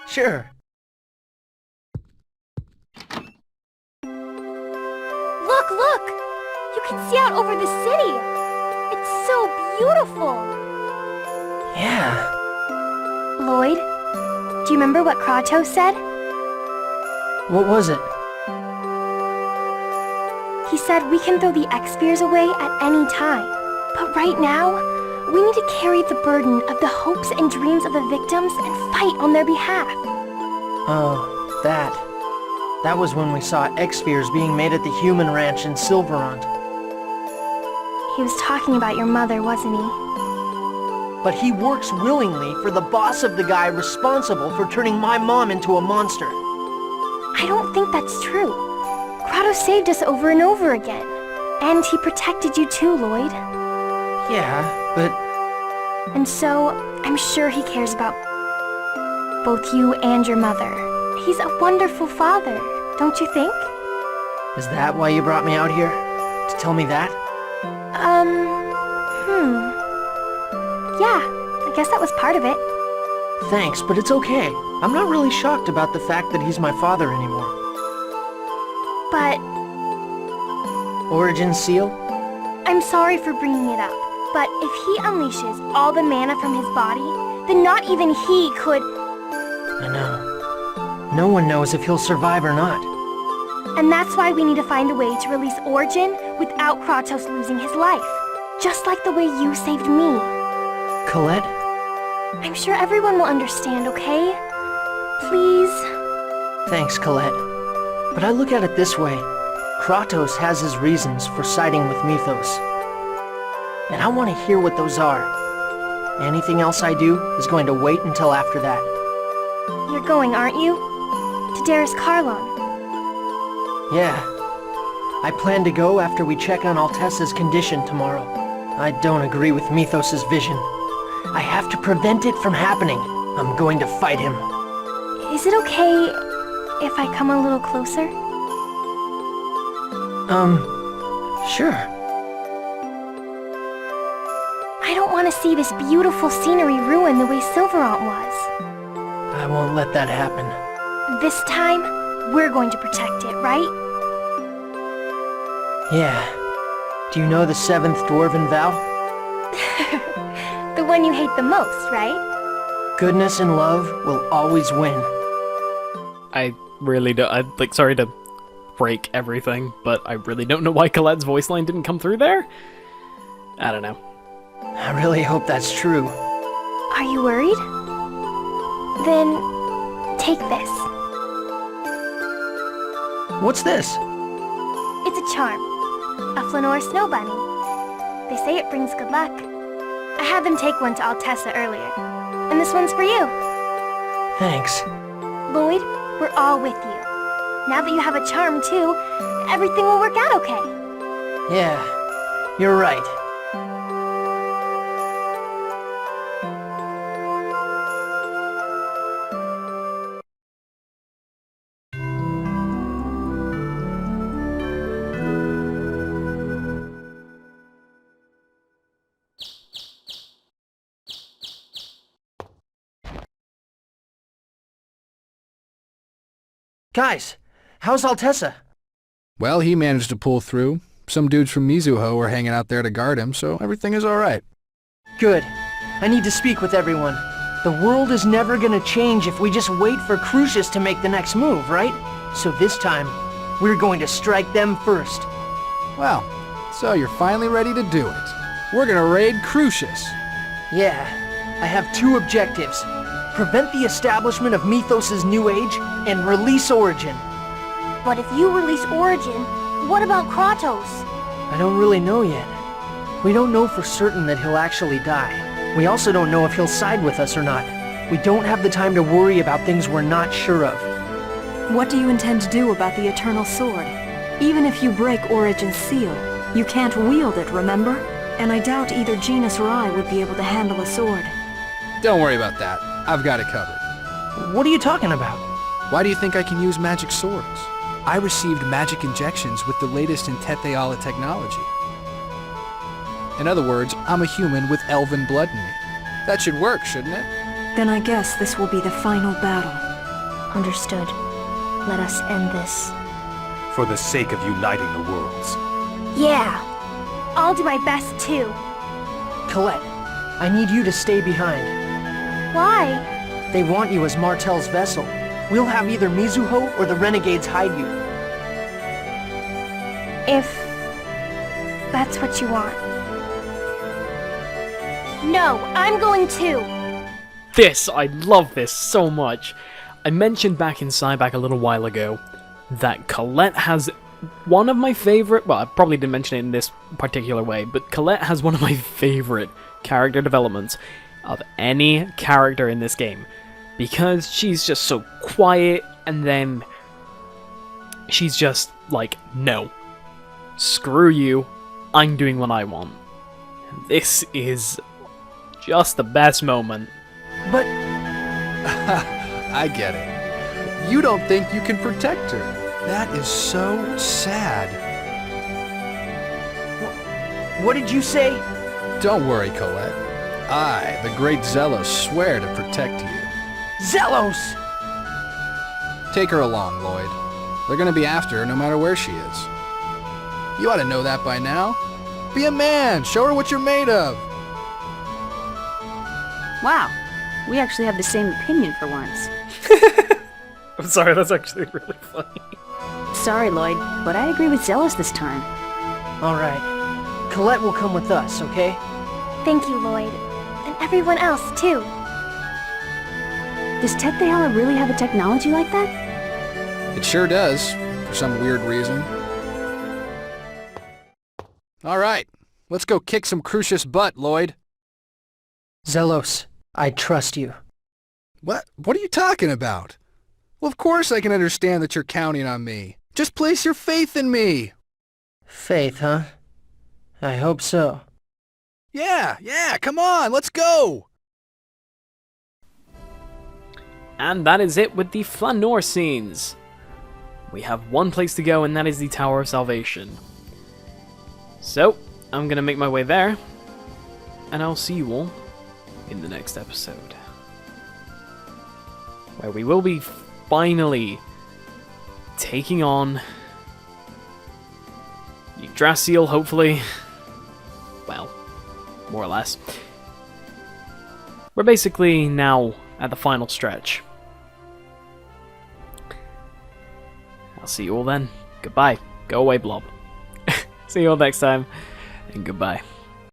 Sure. Look, look! You can see out over the city! It's so beautiful! Yeah. Lloyd, do you remember what Kratos said? What was it? He said we can throw the X-Spheres away at any time. But right now, we need to carry the burden of the hopes and dreams of the victims and fight on their behalf. Oh, that. That was when we saw X-Spheres being made at the human ranch in Silverant. He was talking about your mother, wasn't he? But he works willingly for the boss of the guy responsible for turning my mom into a monster. I don't think that's true. Kratos saved us over and over again. And he protected you too, Lloyd. Yeah, but... And so, I'm sure he cares about both you and your mother. He's a wonderful father, don't you think? Is that why you brought me out here? To tell me that? Yeah, I guess that was part of it. Thanks, but it's okay. I'm not really shocked about the fact that he's my father anymore. But... Origin Seal? I'm sorry for bringing it up, but if he unleashes all the mana from his body, then not even he could... I know. No one knows if he'll survive or not. And that's why we need to find a way to release Origin without Kratos losing his life. Just like the way you saved me. Colette? I'm sure everyone will understand, okay? Please? Thanks, Colette. But I look at it this way. Kratos has his reasons for siding with Mythos. And I want to hear what those are. Anything else I do is going to wait until after that. You're going, aren't you? To Darius Karlon. Yeah. I plan to go after we check on Altessa's condition tomorrow. I don't agree with Mythos' vision. I have to prevent it from happening. I'm going to fight him. Is it okay if I come a little closer? Sure. I don't want to see this beautiful scenery ruin the way Silverant was. I won't let that happen. This time, we're going to protect it, right? Yeah. Do you know the 7th Dwarven Vow? The one you hate the most, right? Goodness and love will always win. I really don't... I'm like, sorry to break everything, but I really don't know why Colette's voice line didn't come through there. I don't know. I really hope that's true. Are you worried? Then, take this. What's this? It's a charm. A Flanoir snow bunny. They say it brings good luck. I had them take one to Altessa earlier. And this one's for you. Thanks. Lloyd, we're all with you. Now that you have a charm too, everything will work out okay. Yeah, you're right. Guys, how's Altessa? Well, he managed to pull through. Some dudes from Mizuho were hanging out there to guard him, so everything is alright. Good. I need to speak with everyone. The world is never gonna change if we just wait for Crucius to make the next move, right? So this time, we're going to strike them first. Well, so you're finally ready to do it. We're gonna raid Crucius. Yeah, I have 2 objectives. Prevent the establishment of Mythos' new age, and release Origin. But if you release Origin, what about Kratos? I don't really know yet. We don't know for certain that he'll actually die. We also don't know if he'll side with us or not. We don't have the time to worry about things we're not sure of. What do you intend to do about the Eternal Sword? Even if you break Origin's seal, you can't wield it, remember? And I doubt either Genus or I would be able to handle a sword. Don't worry about that. I've got it covered. What are you talking about? Why do you think I can use magic swords? I received magic injections with the latest in Tetheala technology. In other words, I'm a human with elven blood in me. That should work, shouldn't it? Then I guess this will be the final battle. Understood. Let us end this. For the sake of uniting the worlds. Yeah. I'll do my best too. Colette, I need you to stay behind. Why? They want you as Martel's vessel. We'll have either Mizuho or the Renegades hide you. If that's what you want. No, I'm going too. I love this so much. I mentioned back in Cyback a little while ago that Colette has one of my favorite, well, I probably didn't mention it in this particular way, but Colette has one of my favorite character developments of any character in this game. Because she's just so quiet, and then she's just like, no, screw you, I'm doing what I want. And this is just the best moment. But I get it. You don't think you can protect her. That is so sad. what did you say? Don't worry, Colette. I, the great Zelos, swear to protect you. Zelos! Take her along, Lloyd. They're gonna be after her no matter where she is. You ought to know that by now. Be a man! Show her what you're made of! Wow. We actually have the same opinion for once. I'm sorry, that's actually really funny. Sorry, Lloyd, but I agree with Zelos this time. Alright. Colette will come with us, okay? Thank you, Lloyd. And everyone else, too. Does Tetheala really have a technology like that? It sure does, for some weird reason. Alright, let's go kick some Crucius butt, Lloyd. Zelos, I trust you. What are you talking about? Well, of course I can understand that you're counting on me. Just place your faith in me. Faith, huh? I hope so. Yeah, come on, let's go! And that is it with the Flanoir scenes. We have one place to go, and that is the Tower of Salvation. So, I'm gonna make my way there, and I'll see you all in the next episode, where we will be finally taking on Yggdrasil, hopefully. Well, more or less. We're basically now at the final stretch. I'll see you all then. Goodbye. Go away, Blob. See you all next time, and goodbye.